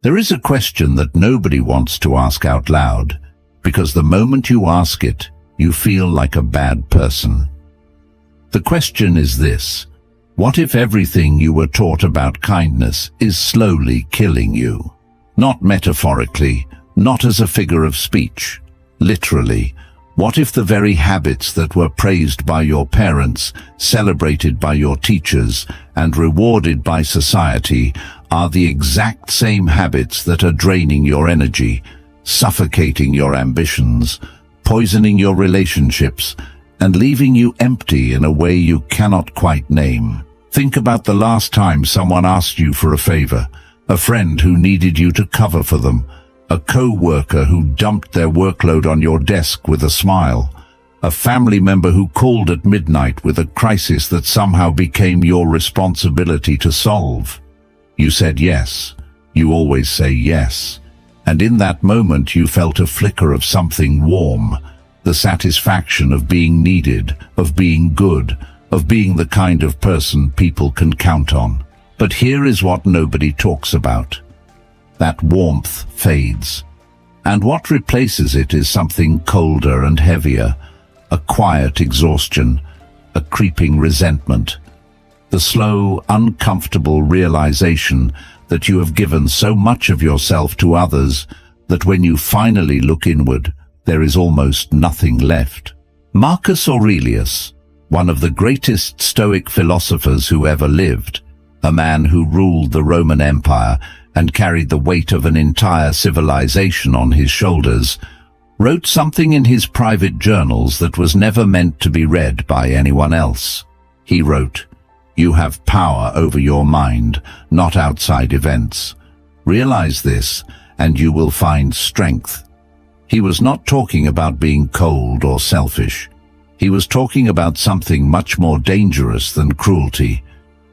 There is a question that nobody wants to ask out loud, because the moment you ask it, you feel like a bad person. The question is this: what if everything you were taught about kindness is slowly killing you? Not metaphorically, not as a figure of speech. Literally, what if the very habits that were praised by your parents, celebrated by your teachers, and rewarded by society are the exact same habits that are draining your energy, suffocating your ambitions, poisoning your relationships, and leaving you empty in a way you cannot quite name? Think about the last time someone asked you for a favor, a friend who needed you to cover for them, a co-worker who dumped their workload on your desk with a smile, a family member who called at midnight with a crisis that somehow became your responsibility to solve. You said yes. You always say yes. And in that moment you felt a flicker of something warm, the satisfaction of being needed, of being good, of being the kind of person people can count on. But here is what nobody talks about. That warmth fades, and what replaces it is something colder and heavier, a quiet exhaustion, a creeping resentment, the slow, uncomfortable realization that you have given so much of yourself to others that when you finally look inward, there is almost nothing left. Marcus Aurelius, one of the greatest Stoic philosophers who ever lived, a man who ruled the Roman Empire and carried the weight of an entire civilization on his shoulders, wrote something in his private journals that was never meant to be read by anyone else. He wrote, "You have power over your mind, not outside events. Realize this, and you will find strength." He was not talking about being cold or selfish. He was talking about something much more dangerous than cruelty.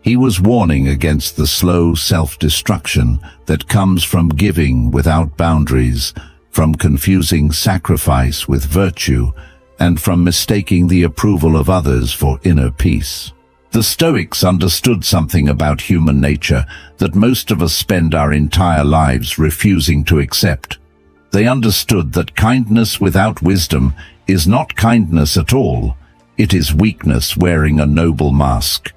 He was warning against the slow self-destruction that comes from giving without boundaries, from confusing sacrifice with virtue, and from mistaking the approval of others for inner peace. The Stoics understood something about human nature that most of us spend our entire lives refusing to accept. They understood that kindness without wisdom is not kindness at all. It is weakness wearing a noble mask.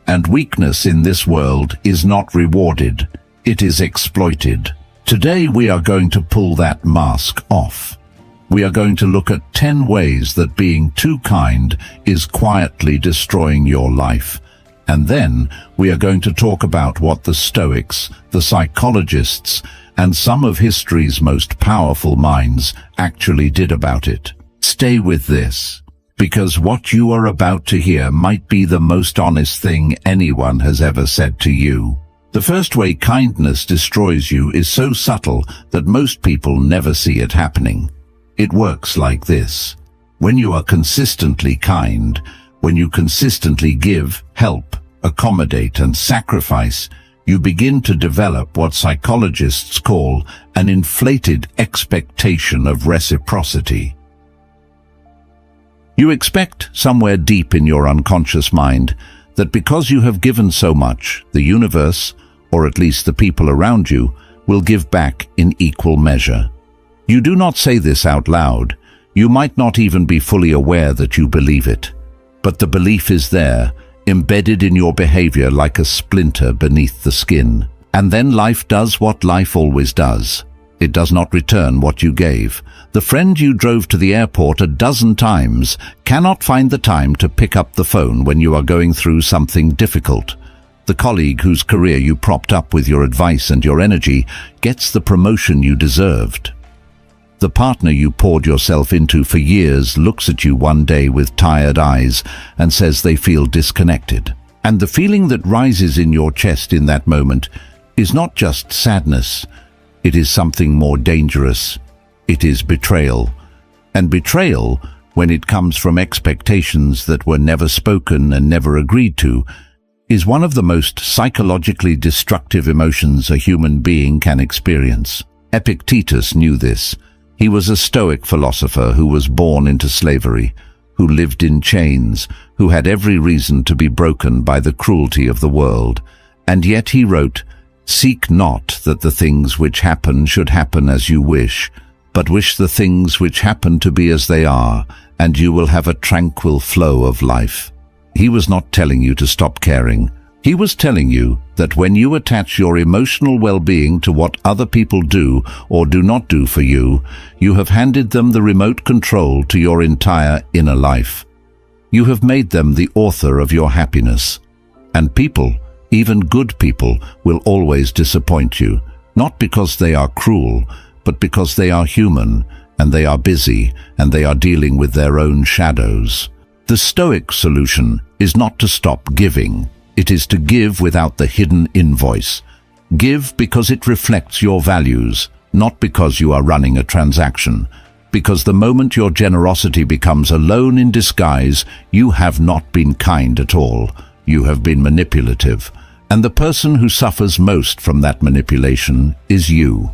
And weakness in this world is not rewarded, it is exploited. Today we are going to pull that mask off. We are going to look at 10 ways that being too kind is quietly destroying your life. And then we are going to talk about what the Stoics, the psychologists, and some of history's most powerful minds actually did about it. Stay with this, because what you are about to hear might be the most honest thing anyone has ever said to you. The first way kindness destroys you is so subtle that most people never see it happening. It works like this. When you are consistently kind, when you consistently give, help, accommodate, and sacrifice, you begin to develop what psychologists call an inflated expectation of reciprocity. You expect somewhere deep in your unconscious mind that because you have given so much, the universe, or at least the people around you, will give back in equal measure. You do not say this out loud. You might not even be fully aware that you believe it. But the belief is there, embedded in your behavior like a splinter beneath the skin. And then life does what life always does. It does not return what you gave. The friend you drove to the airport a dozen times cannot find the time to pick up the phone when you are going through something difficult. The colleague whose career you propped up with your advice and your energy gets the promotion you deserved. The partner you poured yourself into for years looks at you one day with tired eyes and says they feel disconnected. And the feeling that rises in your chest in that moment is not just sadness. It is something more dangerous. It is betrayal. And betrayal, when it comes from expectations that were never spoken and never agreed to, is one of the most psychologically destructive emotions a human being can experience. Epictetus knew this. He was a Stoic philosopher who was born into slavery, who lived in chains, who had every reason to be broken by the cruelty of the world. And yet he wrote, Seek not that the things which happen should happen as you wish, but wish the things which happen to be as they are, and you will have a tranquil flow of life. He was not telling you to stop caring. He was telling you that when you attach your emotional well-being to what other people do or do not do for you, you have handed them the remote control to your entire inner life. You have made them the author of your happiness. And people, even good people, will always disappoint you, not because they are cruel, but because they are human, and they are busy, and they are dealing with their own shadows. The Stoic solution is not to stop giving. It is to give without the hidden invoice. Give because it reflects your values, not because you are running a transaction. Because the moment your generosity becomes a loan in disguise, you have not been kind at all. You have been manipulative. And the person who suffers most from that manipulation is you.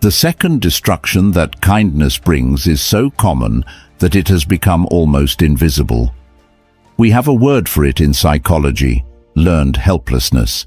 The second destruction that kindness brings is so common that it has become almost invisible. We have a word for it in psychology: learned helplessness.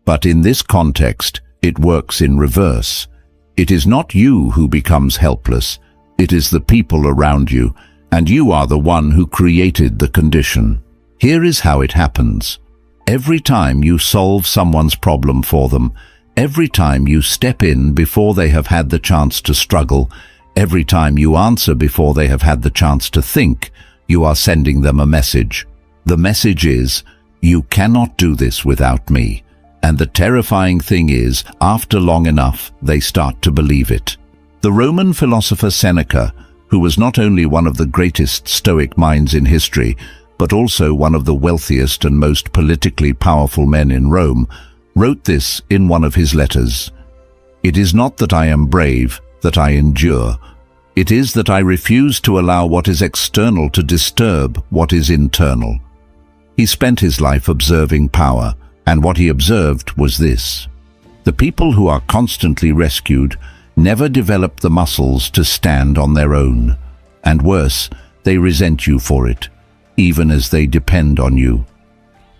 But in this context, it works in reverse. It is not you who becomes helpless. It is the people around you, and you are the one who created the condition. Here is how it happens. Every time you solve someone's problem for them, every time you step in before they have had the chance to struggle, every time you answer before they have had the chance to think, you are sending them a message. The message is, you cannot do this without me. And the terrifying thing is, after long enough, they start to believe it. The Roman philosopher Seneca, who was not only one of the greatest Stoic minds in history, but also one of the wealthiest and most politically powerful men in Rome, wrote this in one of his letters: "It is not that I am brave, that I endure. It is that I refuse to allow what is external to disturb what is internal." He spent his life observing power, and what he observed was this: the people who are constantly rescued never develop the muscles to stand on their own. And worse, they resent you for it, even as they depend on you.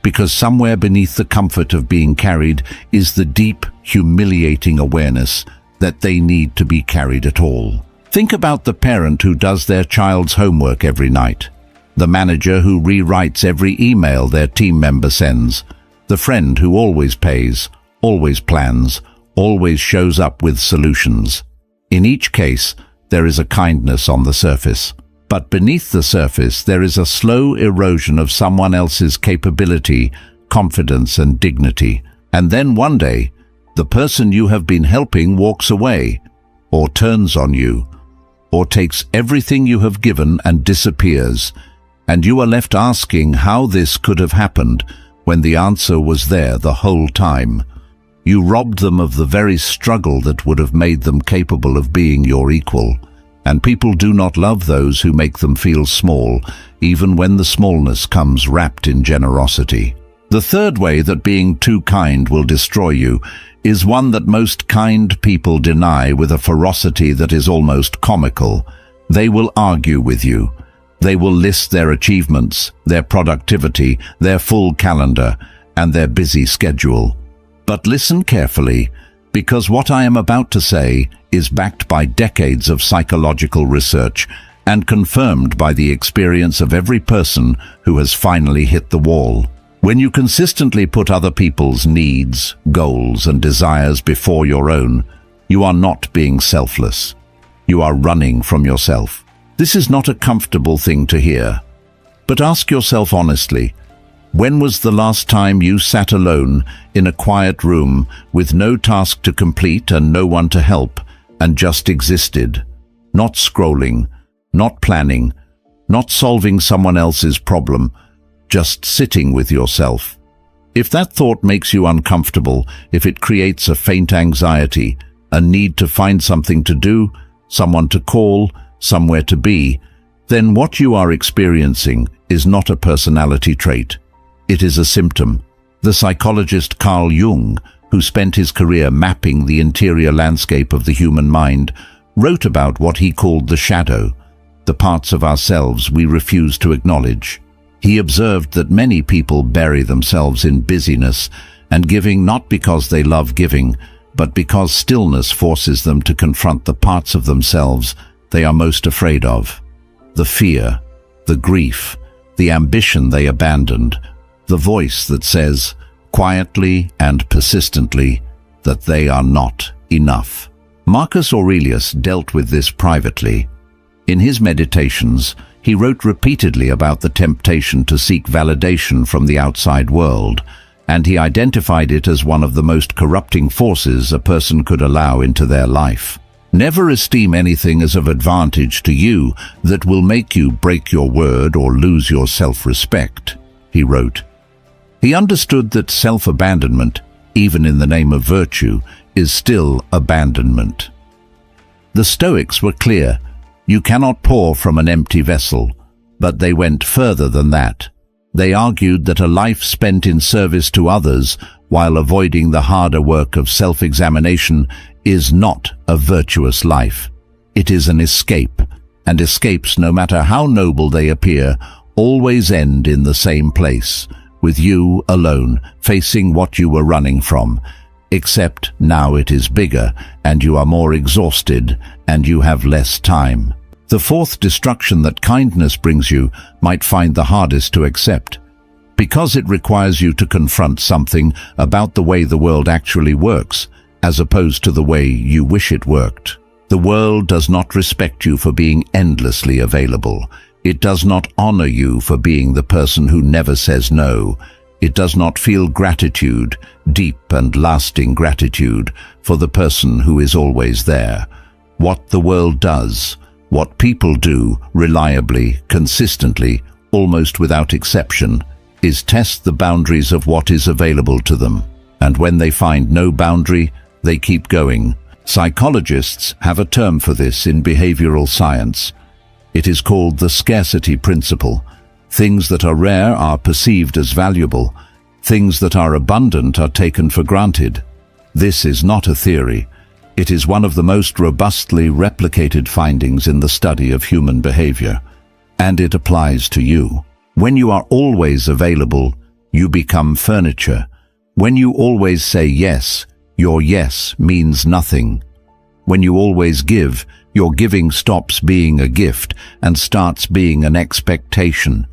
Because somewhere beneath the comfort of being carried is the deep, humiliating awareness that they need to be carried at all. Think about the parent who does their child's homework every night, the manager who rewrites every email their team member sends, the friend who always pays, always plans, always shows up with solutions. In each case, there is a kindness on the surface. But beneath the surface, there is a slow erosion of someone else's capability, confidence, and dignity. And then one day, the person you have been helping walks away, or turns on you, or takes everything you have given and disappears, and you are left asking how this could have happened when the answer was there the whole time. You robbed them of the very struggle that would have made them capable of being your equal. And people do not love those who make them feel small, even when the smallness comes wrapped in generosity. The third way that being too kind will destroy you is one that most kind people deny with a ferocity that is almost comical. They will argue with you. They will list their achievements, their productivity, their full calendar, and their busy schedule. But listen carefully, because what I am about to say is backed by decades of psychological research and confirmed by the experience of every person who has finally hit the wall. When you consistently put other people's needs, goals, and desires before your own, you are not being selfless. You are running from yourself. This is not a comfortable thing to hear. But ask yourself honestly, when was the last time you sat alone in a quiet room with no task to complete and no one to help, and just existed? Not scrolling, not planning, not solving someone else's problem, just sitting with yourself. If that thought makes you uncomfortable, if it creates a faint anxiety, a need to find something to do, someone to call, somewhere to be, then what you are experiencing is not a personality trait. It is a symptom. The psychologist Carl Jung, who spent his career mapping the interior landscape of the human mind, wrote about what he called the shadow, the parts of ourselves we refuse to acknowledge. He observed that many people bury themselves in busyness and giving not because they love giving, but because stillness forces them to confront the parts of themselves they are most afraid of. The fear, the grief, the ambition they abandoned, the voice that says, quietly and persistently, that they are not enough. Marcus Aurelius dealt with this privately. In his meditations, he wrote repeatedly about the temptation to seek validation from the outside world, and he identified it as one of the most corrupting forces a person could allow into their life. Never esteem anything as of advantage to you that will make you break your word or lose your self-respect, he wrote. He understood that self-abandonment, even in the name of virtue, is still abandonment. The Stoics were clear. You cannot pour from an empty vessel, but they went further than that. They argued that a life spent in service to others while avoiding the harder work of self-examination is not a virtuous life. It is an escape, and escapes, no matter how noble they appear, always end in the same place, with you alone, facing what you were running from. Except now it is bigger, and you are more exhausted, and you have less time. The fourth destruction that kindness brings you might find the hardest to accept, because it requires you to confront something about the way the world actually works, as opposed to the way you wish it worked. The world does not respect you for being endlessly available. It does not honor you for being the person who never says no. It does not feel gratitude, deep and lasting gratitude, for the person who is always there. What the world does, what people do reliably, consistently, almost without exception, is test the boundaries of what is available to them. And when they find no boundary, they keep going. Psychologists have a term for this in behavioral science. It is called the scarcity principle. Things that are rare are perceived as valuable. Things that are abundant are taken for granted. This is not a theory. It is one of the most robustly replicated findings in the study of human behavior. And it applies to you. When you are always available, you become furniture. When you always say yes, your yes means nothing. When you always give, your giving stops being a gift and starts being an expectation.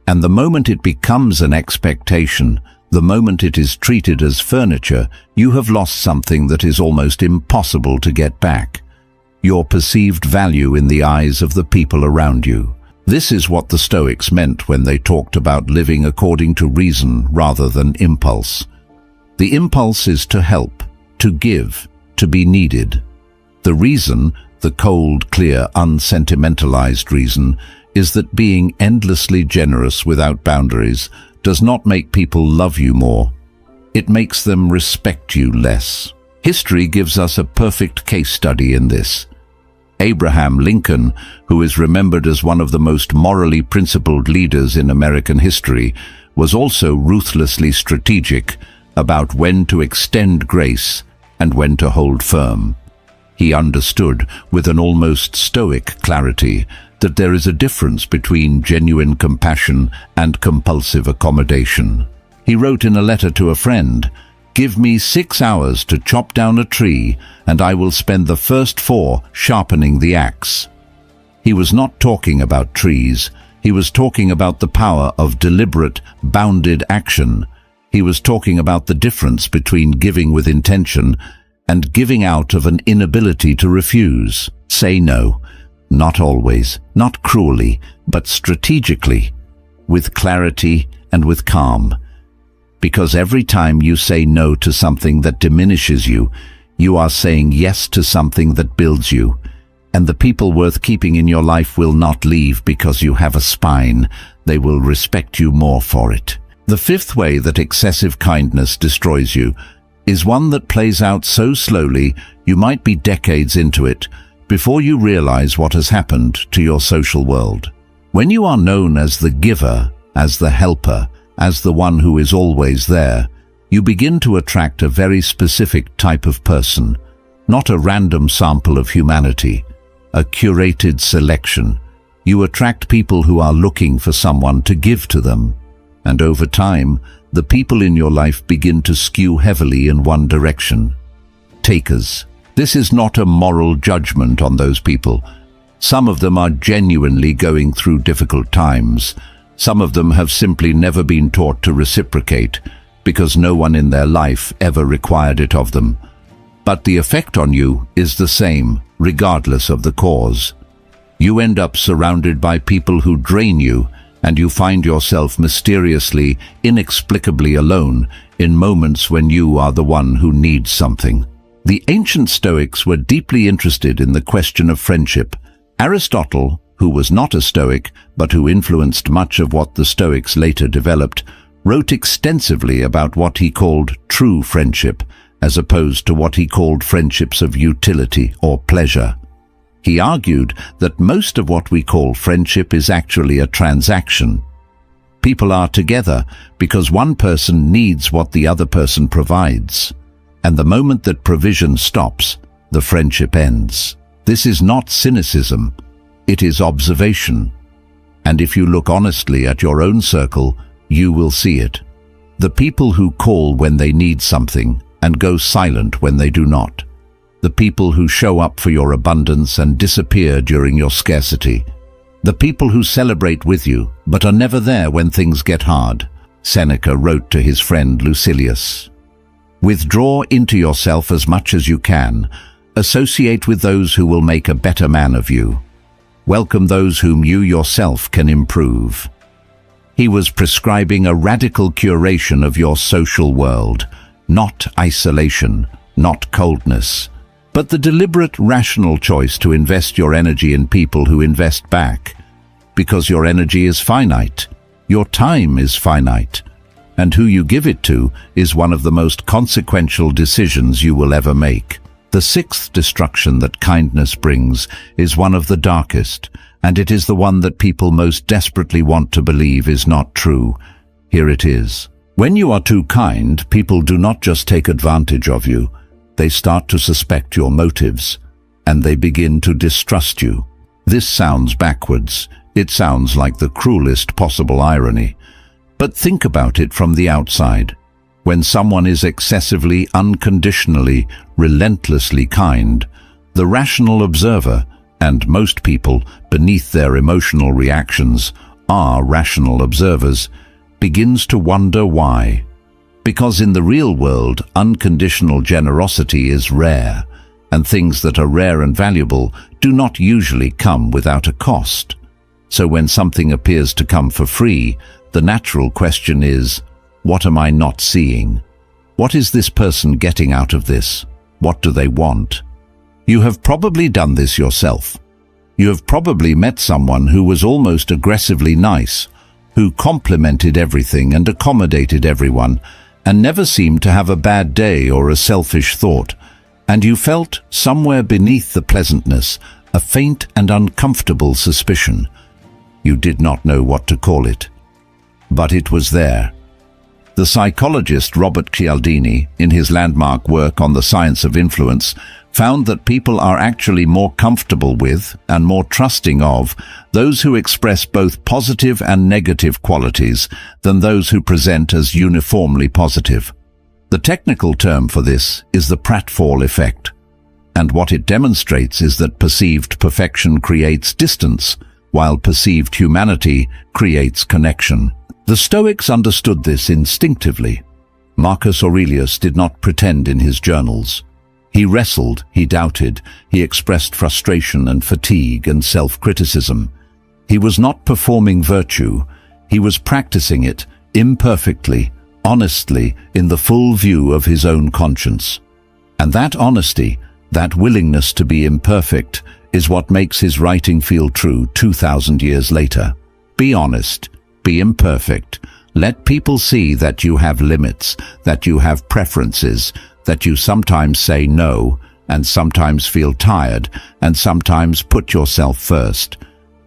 And the moment it becomes an expectation, the moment it is treated as furniture, you have lost something that is almost impossible to get back: your perceived value in the eyes of the people around you. This is what the Stoics meant when they talked about living according to reason rather than impulse. The impulse is to help, to give, to be needed. The reason, the cold, clear, unsentimentalized reason, is that being endlessly generous without boundaries does not make people love you more. It makes them respect you less. History gives us a perfect case study in this. Abraham Lincoln, who is remembered as one of the most morally principled leaders in American history, was also ruthlessly strategic about when to extend grace and when to hold firm. He understood, with an almost stoic clarity, that there is a difference between genuine compassion and compulsive accommodation. He wrote in a letter to a friend, "Give me 6 hours to chop down a tree, and I will spend the first 4 sharpening the axe." He was not talking about trees. He was talking about the power of deliberate, bounded action. He was talking about the difference between giving with intention and giving out of an inability to refuse. Say no, not always, not cruelly, but strategically, with clarity and with calm. Because every time you say no to something that diminishes you, you are saying yes to something that builds you. And the people worth keeping in your life will not leave because you have a spine. They will respect you more for it. The fifth way that excessive kindness destroys you is one that plays out so slowly you might be decades into it before you realize what has happened to your social world. When you are known as the giver, as the helper, as the one who is always there, you begin to attract a very specific type of person, not a random sample of humanity, a curated selection. You attract people who are looking for someone to give to them. And over time, the people in your life begin to skew heavily in one direction. Takers. This is not a moral judgment on those people. Some of them are genuinely going through difficult times. Some of them have simply never been taught to reciprocate because no one in their life ever required it of them. But the effect on you is the same, regardless of the cause. You end up surrounded by people who drain you, and you find yourself mysteriously, inexplicably alone in moments when you are the one who needs something. The ancient Stoics were deeply interested in the question of friendship. Aristotle, who was not a Stoic, but who influenced much of what the Stoics later developed, wrote extensively about what he called true friendship, as opposed to what he called friendships of utility or pleasure. He argued that most of what we call friendship is actually a transaction. People are together because one person needs what the other person provides, and the moment that provision stops, the friendship ends. This is not cynicism, it is observation. And if you look honestly at your own circle, you will see it. The people who call when they need something and go silent when they do not. The people who show up for your abundance and disappear during your scarcity. The people who celebrate with you but are never there when things get hard. Seneca wrote to his friend Lucilius. Withdraw into yourself as much as you can. Associate with those who will make a better man of you. Welcome those whom you yourself can improve. He was prescribing a radical curation of your social world, not isolation, not coldness, but the deliberate, rational choice to invest your energy in people who invest back. Because your energy is finite, your time is finite, and who you give it to is one of the most consequential decisions you will ever make. The sixth destruction that kindness brings is one of the darkest, and it is the one that people most desperately want to believe is not true. Here it is. When you are too kind, people do not just take advantage of you. They start to suspect your motives, and they begin to distrust you. This sounds backwards. It sounds like the cruelest possible irony. But think about it from the outside. When someone is excessively, unconditionally, relentlessly kind, the rational observer, and most people, beneath their emotional reactions, are rational observers, begins to wonder why. Because in the real world, unconditional generosity is rare, and things that are rare and valuable do not usually come without a cost. So when something appears to come for free, the natural question is, what am I not seeing? What is this person getting out of this? What do they want? You have probably done this yourself. You have probably met someone who was almost aggressively nice, who complimented everything and accommodated everyone, and never seemed to have a bad day or a selfish thought, and you felt, somewhere beneath the pleasantness, a faint and uncomfortable suspicion. You did not know what to call it. But it was there. The psychologist Robert Cialdini, in his landmark work on the science of influence, found that people are actually more comfortable with and more trusting of those who express both positive and negative qualities than those who present as uniformly positive. The technical term for this is the pratfall effect, and what it demonstrates is that perceived perfection creates distance, while perceived humanity creates connection. The Stoics understood this instinctively. Marcus Aurelius did not pretend in his journals. He wrestled, he doubted, he expressed frustration and fatigue and self-criticism. He was not performing virtue, he was practicing it, imperfectly, honestly, in the full view of his own conscience. And that honesty, that willingness to be imperfect, is what makes his writing feel true 2,000 years later. Be honest, be imperfect. Let people see that you have limits, that you have preferences, that you sometimes say no, and sometimes feel tired, and sometimes put yourself first.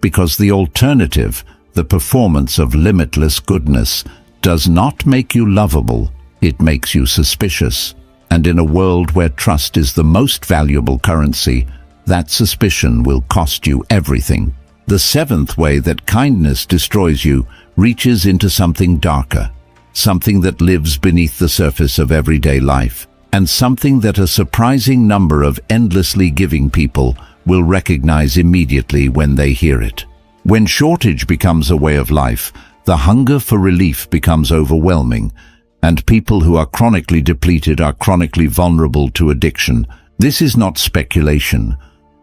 Because the alternative, the performance of limitless goodness, does not make you lovable, it makes you suspicious. And in a world where trust is the most valuable currency, that suspicion will cost you everything. The seventh way that kindness destroys you reaches into something darker. something that lives beneath the surface of everyday life, and something that a surprising number of endlessly giving people will recognize immediately when they hear it. When shortage becomes a way of life, the hunger for relief becomes overwhelming, and people who are chronically depleted are chronically vulnerable to addiction. This is not speculation.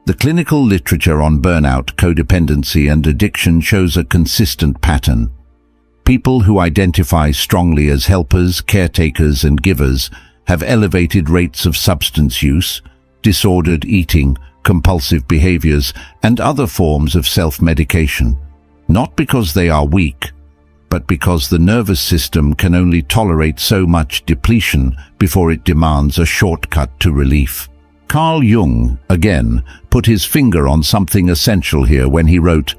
The clinical literature on burnout, codependency, and addiction shows a consistent pattern. People who identify strongly as helpers, caretakers, and givers have elevated rates of substance use, disordered eating, compulsive behaviors, and other forms of self-medication, not because they are weak, but because the nervous system can only tolerate so much depletion before it demands a shortcut to relief. Carl Jung, again, put his finger on something essential here when he wrote,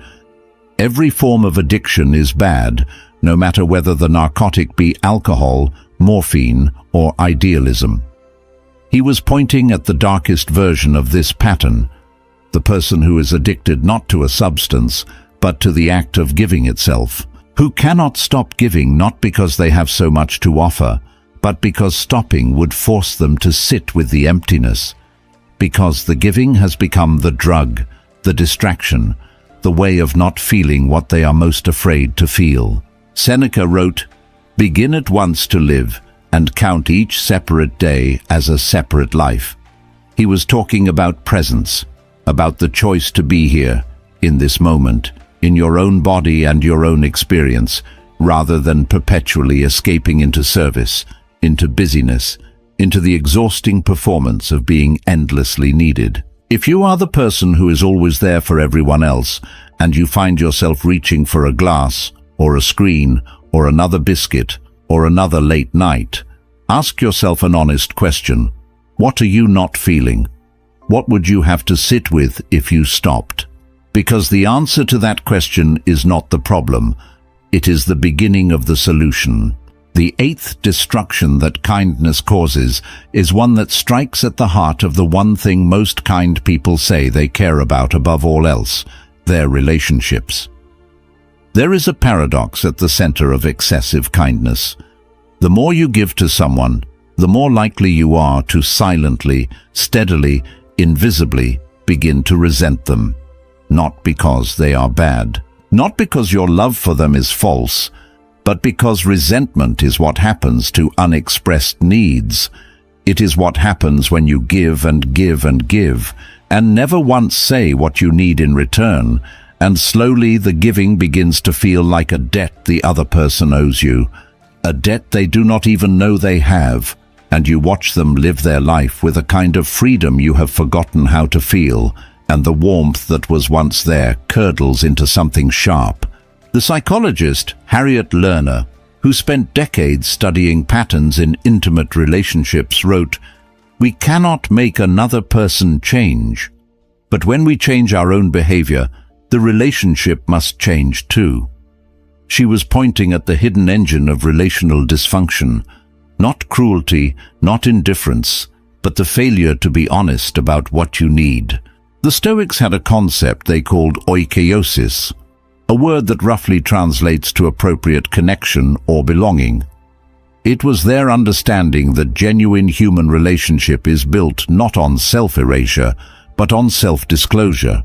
"Every form of addiction is bad, no matter whether the narcotic be alcohol, morphine, or idealism." He was pointing at the darkest version of this pattern, the person who is addicted not to a substance, but to the act of giving itself, who cannot stop giving not because they have so much to offer, but because stopping would force them to sit with the emptiness, because the giving has become the drug, the distraction, the way of not feeling what they are most afraid to feel. Seneca wrote, "Begin at once to live, and count each separate day as a separate life." He was talking about presence, about the choice to be here, in this moment, in your own body and your own experience, rather than perpetually escaping into service, into busyness, into the exhausting performance of being endlessly needed. If you are the person who is always there for everyone else, and you find yourself reaching for a glass, or a screen, or another biscuit, or another late night, ask yourself an honest question. What are you not feeling? What would you have to sit with if you stopped? Because the answer to that question is not the problem. It is the beginning of the solution. The eighth destruction that kindness causes is one that strikes at the heart of the one thing most kind people say they care about above all else, their relationships. There is a paradox at the center of excessive kindness. The more you give to someone, the more likely you are to silently, steadily, invisibly begin to resent them. Not because they are bad, not because your love for them is false, but because resentment is what happens to unexpressed needs. It is what happens when you give and give and give, and never once say what you need in return, and slowly the giving begins to feel like a debt the other person owes you, a debt they do not even know they have, and you watch them live their life with a kind of freedom you have forgotten how to feel, and the warmth that was once there curdles into something sharp. The psychologist Harriet Lerner, who spent decades studying patterns in intimate relationships, wrote, "We cannot make another person change, but when we change our own behavior, the relationship must change too." She was pointing at the hidden engine of relational dysfunction, not cruelty, not indifference, but the failure to be honest about what you need. The Stoics had a concept they called oikeiosis, a word that roughly translates to appropriate connection or belonging. It was their understanding that genuine human relationship is built not on self-erasure, but on self-disclosure,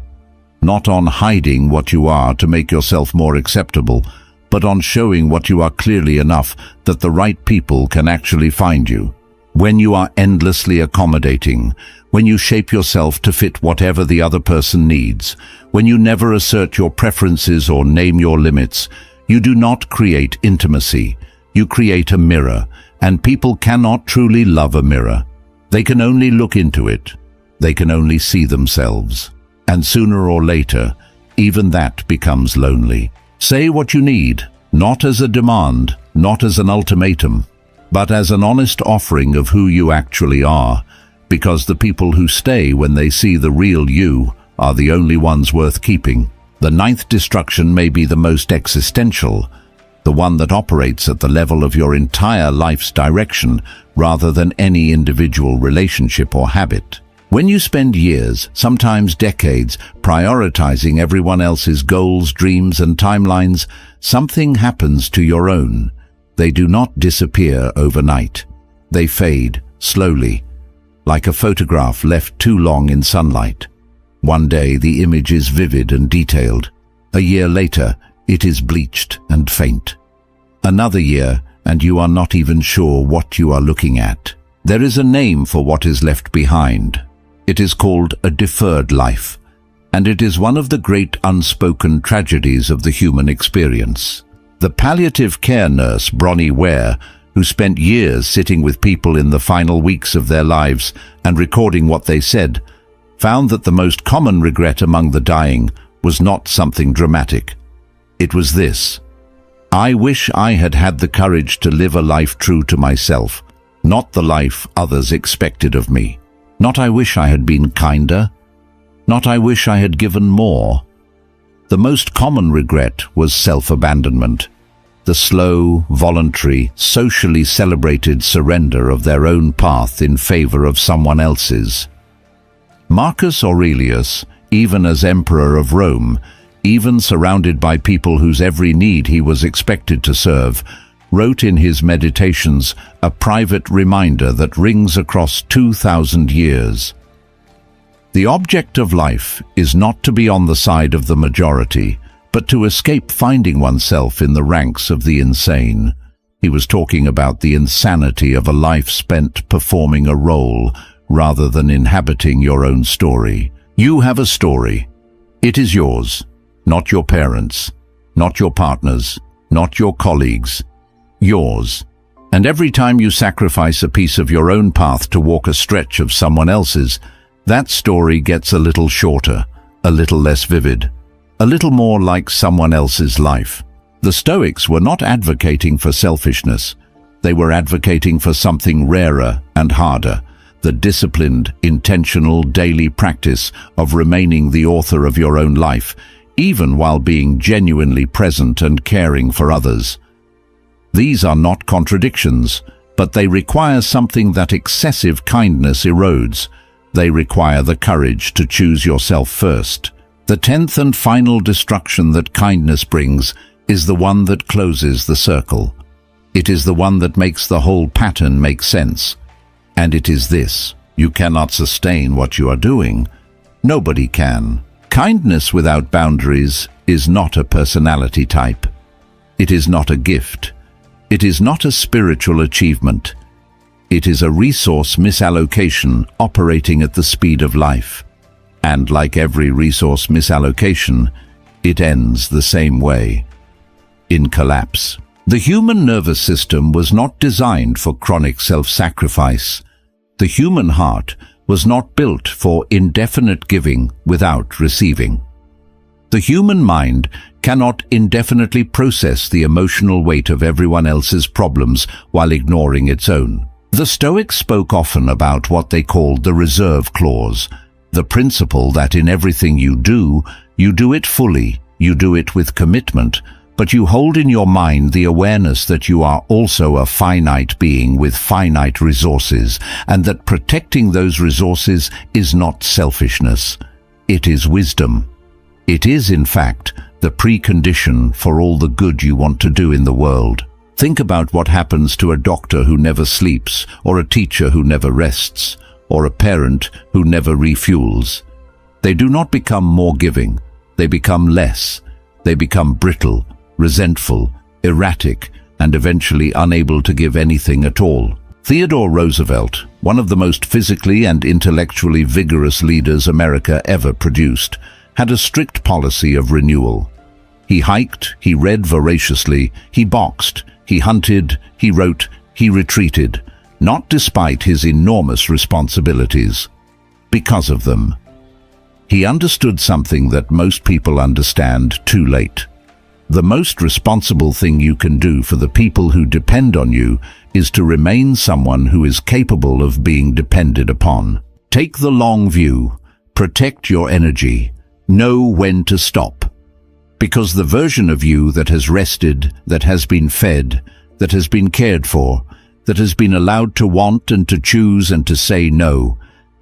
not on hiding what you are to make yourself more acceptable, but on showing what you are clearly enough that the right people can actually find you. When you are endlessly accommodating, when you shape yourself to fit whatever the other person needs, when you never assert your preferences or name your limits, you do not create intimacy. You create a mirror, and people cannot truly love a mirror. They can only look into it. They can only see themselves. And sooner or later, even that becomes lonely. Say what you need, not as a demand, not as an ultimatum, but as an honest offering of who you actually are, because the people who stay when they see the real you are the only ones worth keeping. The ninth destruction may be the most existential, the one that operates at the level of your entire life's direction rather than any individual relationship or habit. When you spend years, sometimes decades, prioritizing everyone else's goals, dreams, and timelines, something happens to your own. They do not disappear overnight. They fade slowly, like a photograph left too long in sunlight. One day the image is vivid and detailed. A year later, it is bleached and faint. Another year, and you are not even sure what you are looking at. There is a name for what is left behind. It is called a deferred life, and it is one of the great unspoken tragedies of the human experience. The palliative care nurse Bronnie Ware, who spent years sitting with people in the final weeks of their lives and recording what they said, found that the most common regret among the dying was not something dramatic. It was this: I wish I had had the courage to live a life true to myself, not the life others expected of me. Not I wish I had been kinder, not I wish I had given more. The most common regret was self-abandonment, the slow, voluntary, socially celebrated surrender of their own path in favor of someone else's. Marcus Aurelius, even as Emperor of Rome, even surrounded by people whose every need he was expected to serve, wrote in his Meditations a private reminder that rings across 2,000 years. The object of life is not to be on the side of the majority, but to escape finding oneself in the ranks of the insane. He was talking about the insanity of a life spent performing a role rather than inhabiting your own story. You have a story. It is yours, not your parents', not your partner's, not your colleagues'. Yours. And every time you sacrifice a piece of your own path to walk a stretch of someone else's, that story gets a little shorter, a little less vivid, a little more like someone else's life. The Stoics were not advocating for selfishness. They were advocating for something rarer and harder, the disciplined, intentional daily practice of remaining the author of your own life, even while being genuinely present and caring for others. These are not contradictions, but they require something that excessive kindness erodes. They require the courage to choose yourself first. The 10th and final destruction that kindness brings is the one that closes the circle. It is the one that makes the whole pattern make sense. And it is this: you cannot sustain what you are doing. Nobody can. Kindness without boundaries is not a personality type. It is not a gift. It is not a spiritual achievement. It is a resource misallocation operating at the speed of life. And like every resource misallocation, it ends the same way: in collapse. The human nervous system was not designed for chronic self-sacrifice. The human heart was not built for indefinite giving without receiving. The human mind cannot indefinitely process the emotional weight of everyone else's problems while ignoring its own. The Stoics spoke often about what they called the reserve clause, the principle that in everything you do it fully, you do it with commitment, but you hold in your mind the awareness that you are also a finite being with finite resources, and that protecting those resources is not selfishness. It is wisdom. It is, in fact, the precondition for all the good you want to do in the world. Think about what happens to a doctor who never sleeps, or a teacher who never rests, or a parent who never refuels. They do not become more giving. They become less. They become brittle, resentful, erratic, and eventually unable to give anything at all. Theodore Roosevelt, one of the most physically and intellectually vigorous leaders America ever produced, had a strict policy of renewal. He hiked, he read voraciously, he boxed, he hunted, he wrote, he retreated, not despite his enormous responsibilities, because of them. He understood something that most people understand too late. The most responsible thing you can do for the people who depend on you is to remain someone who is capable of being depended upon. Take the long view, protect your energy, know when to stop. Because the version of you that has rested, that has been fed, that has been cared for, that has been allowed to want and to choose and to say no,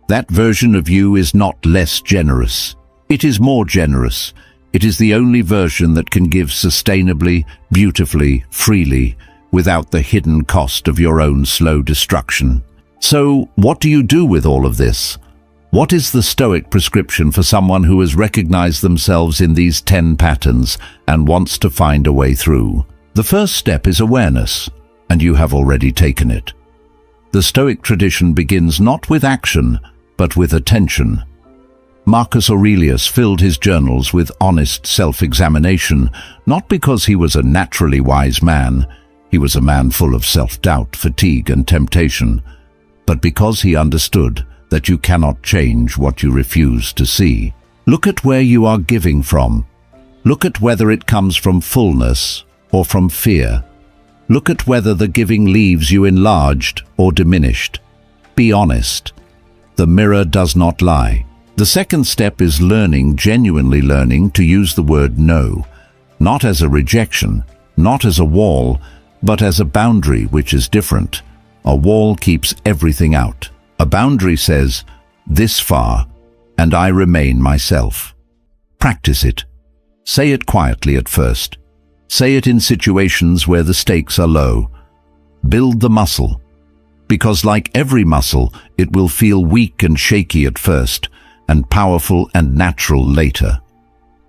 that version of you is not less generous. It is more generous. It is the only version that can give sustainably, beautifully, freely, without the hidden cost of your own slow destruction. So, what do you do with all of this? What is the Stoic prescription for someone who has recognized themselves in these 10 patterns and wants to find a way through? The first step is awareness, and you have already taken it. The Stoic tradition begins not with action, but with attention. Marcus Aurelius filled his journals with honest self-examination, not because he was a naturally wise man. He was a man full of self-doubt, fatigue, and temptation, but because he understood that you cannot change what you refuse to see. Look at where you are giving from. Look at whether it comes from fullness or from fear. Look at whether the giving leaves you enlarged or diminished. Be honest. The mirror does not lie. The second step is genuinely learning to use the word no, not as a rejection, not as a wall, but as a boundary, which is different. A wall keeps everything out. A boundary says, this far, and I remain myself. Practice it. Say it quietly at first. Say it in situations where the stakes are low. Build the muscle. Because like every muscle, it will feel weak and shaky at first, and powerful and natural later.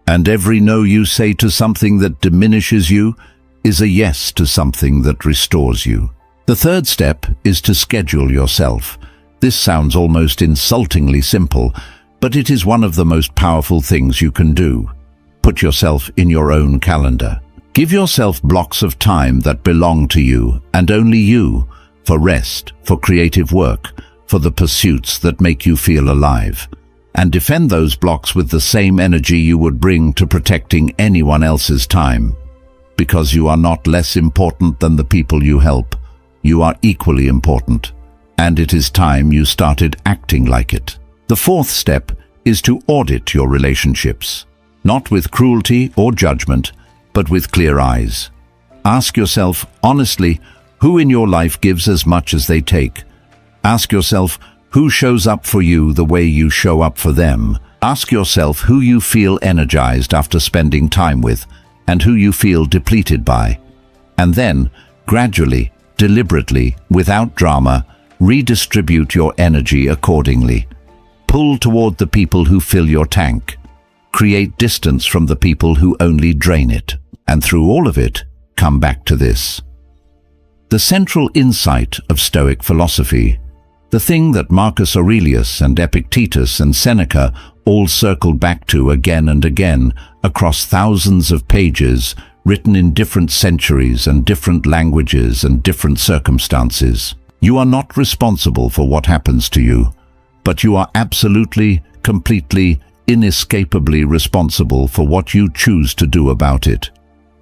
And every no you say to something that diminishes you is a yes to something that restores you. The third step is to schedule yourself. This sounds almost insultingly simple, but it is one of the most powerful things you can do. Put yourself in your own calendar. Give yourself blocks of time that belong to you and only you, for rest, for creative work, for the pursuits that make you feel alive. And defend those blocks with the same energy you would bring to protecting anyone else's time. Because you are not less important than the people you help. You are equally important, and it is time you started acting like it. The fourth step is to audit your relationships, not with cruelty or judgment, but with clear eyes. Ask yourself honestly, who in your life gives as much as they take? Ask yourself, who shows up for you the way you show up for them? Ask yourself who you feel energized after spending time with, and who you feel depleted by. And then, gradually, deliberately, without drama, redistribute your energy accordingly. Pull toward the people who fill your tank. Create distance from the people who only drain it. And through all of it, come back to this. The central insight of Stoic philosophy, the thing that Marcus Aurelius and Epictetus and Seneca all circled back to again and again across thousands of pages, written in different centuries and different languages and different circumstances. You are not responsible for what happens to you, but you are absolutely, completely, inescapably responsible for what you choose to do about it,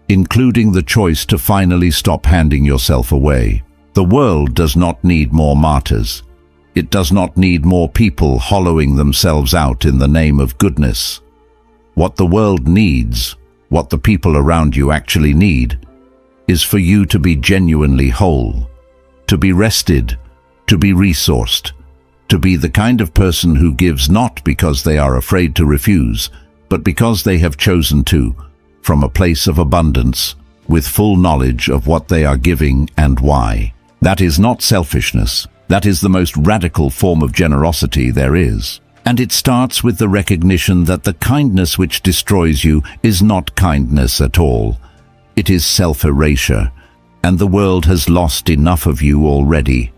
including the choice to finally stop handing yourself away. The world does not need more martyrs. It does not need more people hollowing themselves out in the name of goodness. What the world needs, what the people around you actually need, is for you to be genuinely whole, to be rested, to be resourced, to be the kind of person who gives not because they are afraid to refuse, but because they have chosen to, from a place of abundance, with full knowledge of what they are giving and why. That is not selfishness. That is the most radical form of generosity there is. And it starts with the recognition that the kindness which destroys you is not kindness at all. It is self-erasure, and the world has lost enough of you already.